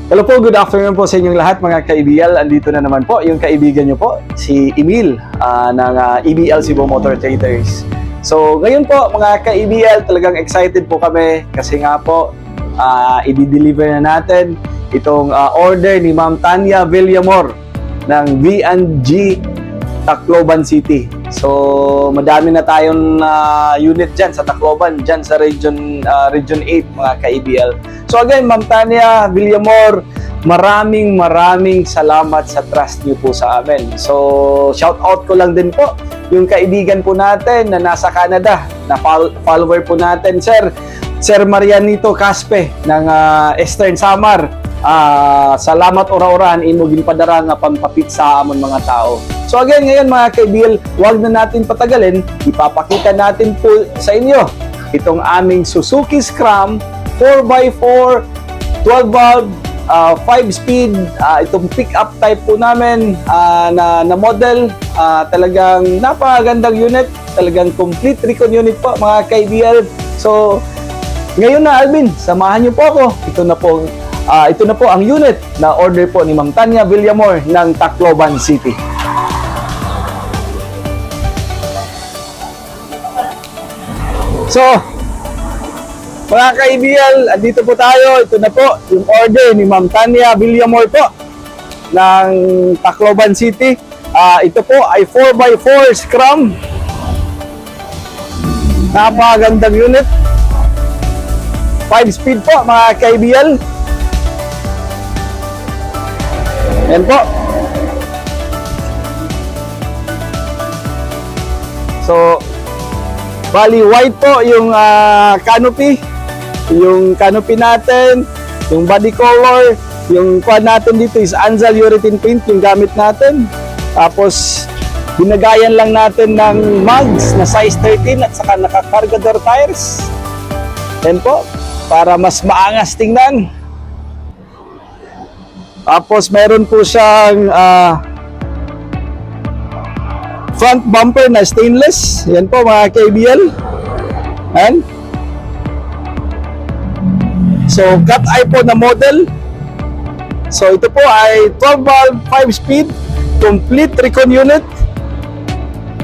Hello po, good afternoon po sa inyong lahat mga ka-EBL. Andito na naman po yung kaibigan nyo po, si Emil ng EBL Cebu Motor Traders. So ngayon po mga ka-EBL, talagang excited po kami kasi nga po i-deliver na natin itong order ni Ma'am Tanya Villamor ng V&G Tacloban City. So madami na tayong unit dyan sa Tacloban, dyan sa Region 8 mga ka-EBL. So again, Ma'am Tanya Villamor, maraming salamat sa trust niyo po sa amin. So shout out ko lang din po yung kaibigan po natin na nasa Canada, na follower po natin, Sir Marianito Caspe ng Eastern Samar. Salamat ora-orahan imugin padara nga pampapit sa amon mga tao. So again, ngayon mga kaibigan, wag na natin patagalin, ipapakita natin po sa inyo itong aming Suzuki Scram 4x4 12 valve 5-speed, itong pick-up type po namin na model. Talagang napakagandang unit, talagang complete recon unit po mga kaibigan. So ngayon na Alvin, samahan niyo po ako. Ito na po ang unit na order po ni Ma'am Tanya Villamor ng Tacloban City. So mga ka-EBL, andito po tayo. Ito na po yung order ni Ma'am Tanya Villamor po ng Tacloban City. Ito po ay 4x4 Scram. Napakagandang unit. 5-speed po mga ka-EBL. Yan po. So, bali white po yung canopy. Yung canopy natin, yung body color, yung kuha natin dito is Anzal urethane paint yung gamit natin. Tapos binagayan lang natin ng mugs na size 13 at saka naka-cargador tires. Yan po, para mas maangas tingnan. Tapos meron po siyang front bumper na stainless. Yan po mga KBL. Yan. So, cut eye po na model. So, ito po ay 12 valve, 5-speed, complete recon unit.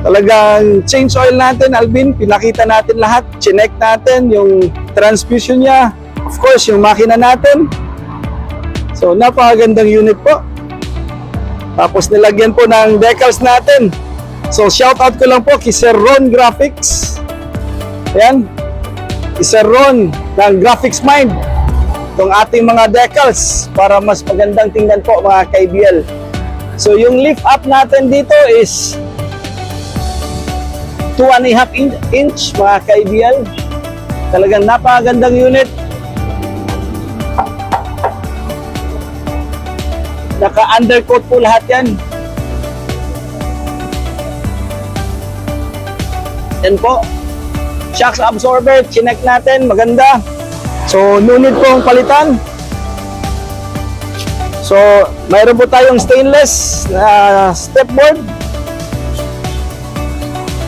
Talagang change oil natin, Alvin. Pinakita natin lahat. Chinek natin yung transmission niya. Of course, yung makina natin. So, napakagandang unit po. Tapos, nilagyan po ng decals natin. So, shout out ko lang po kay Sir Ron Graphics. Ayan. Kay Sir Ron ng Graphics Mind. Itong ating mga decals para mas magandang tingnan po mga ka-EBL. So yung lift up natin dito is 2.5 inch mga ka-EBL. Talagang napakagandang unit. Naka-undercoat po lahat yan. Yan po. Shocks absorber, chinek natin, maganda. So, no need po ang palitan. So, mayroon po tayong stainless na stepboard.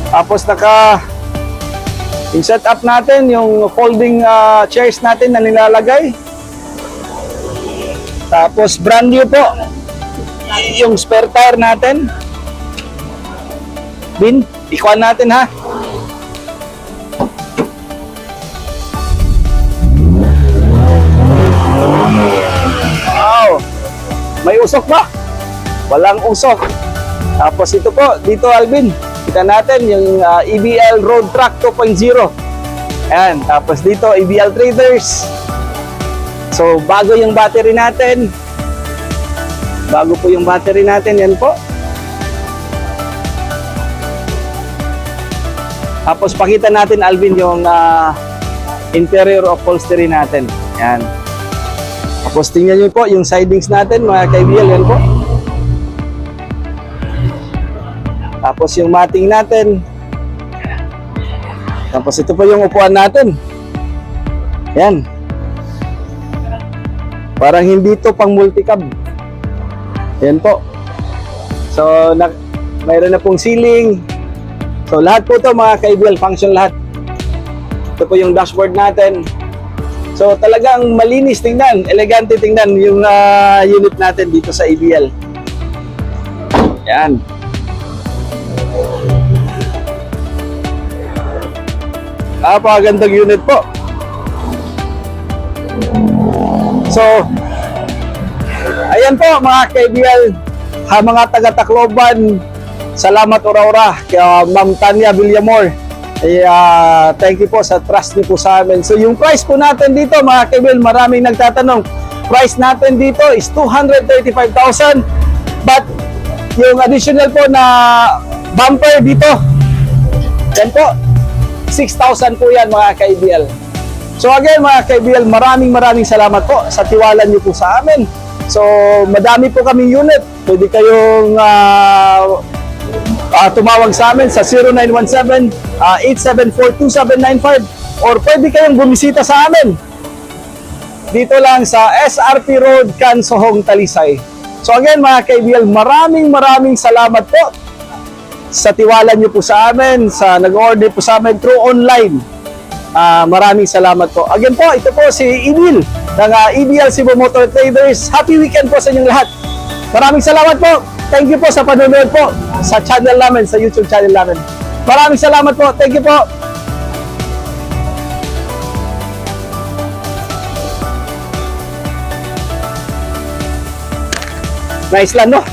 Tapos yung setup natin, yung folding chairs natin na nilalagay. Tapos brand new po yung spare tire natin. Bin, ikuan natin ha. May usok ba? Walang usok. Tapos ito po, dito Alvin, kita natin yung EBL Road Track 2.0. Ayan, tapos dito EBL Traders. So, bago yung battery natin. Bago po yung battery natin, yan po. Tapos pakita natin Alvin yung interior upholstery natin. Ayan. Tapos tingnan nyo po yung sidings natin mga kaibigan, yan po. Tapos yung mating natin. Tapos ito po yung upuan natin. Yan. Parang hindi to pang multicab. Yan po. So, mayroon na pong ceiling. So, lahat po to mga kaibigan, function lahat. Ito po yung dashboard natin. So talagang malinis tingnan, elegante tingnan yung unit natin dito sa ABL. Yan. Napakagandang unit po. So, ayan po mga ka-ABL, mga taga-Tacloban, salamat ora-ora kay Ma'am Tanya Villamor. Thank you po sa trust niyo po sa amin. So yung price po natin dito mga ka-ABL, maraming nagtatanong. Price natin dito is 235,000. But yung additional po na bumper dito, yan po, 6,000 po yan mga ka-ABL. So again mga ka-ABL, maraming salamat po sa tiwala niyo po sa amin. So madami po kaming unit. Pwede kayong tumawag sa amin sa 0917-874-2795 or pwede kayong bumisita sa amin dito lang sa SRP Road, Cansohong, Talisay. So again mga ka-ABL, maraming salamat po sa tiwala niyo po sa amin, sa nag-order po sa amin through online. Maraming salamat po. Again po, ito po si Emil ng EBL Cebu Motor Traders. Happy weekend po sa inyong lahat. Maraming salamat po. Thank you po sa panonood po sa channel namin, sa YouTube channel namin. Maraming salamat po. Thank you po. Nice lang, no?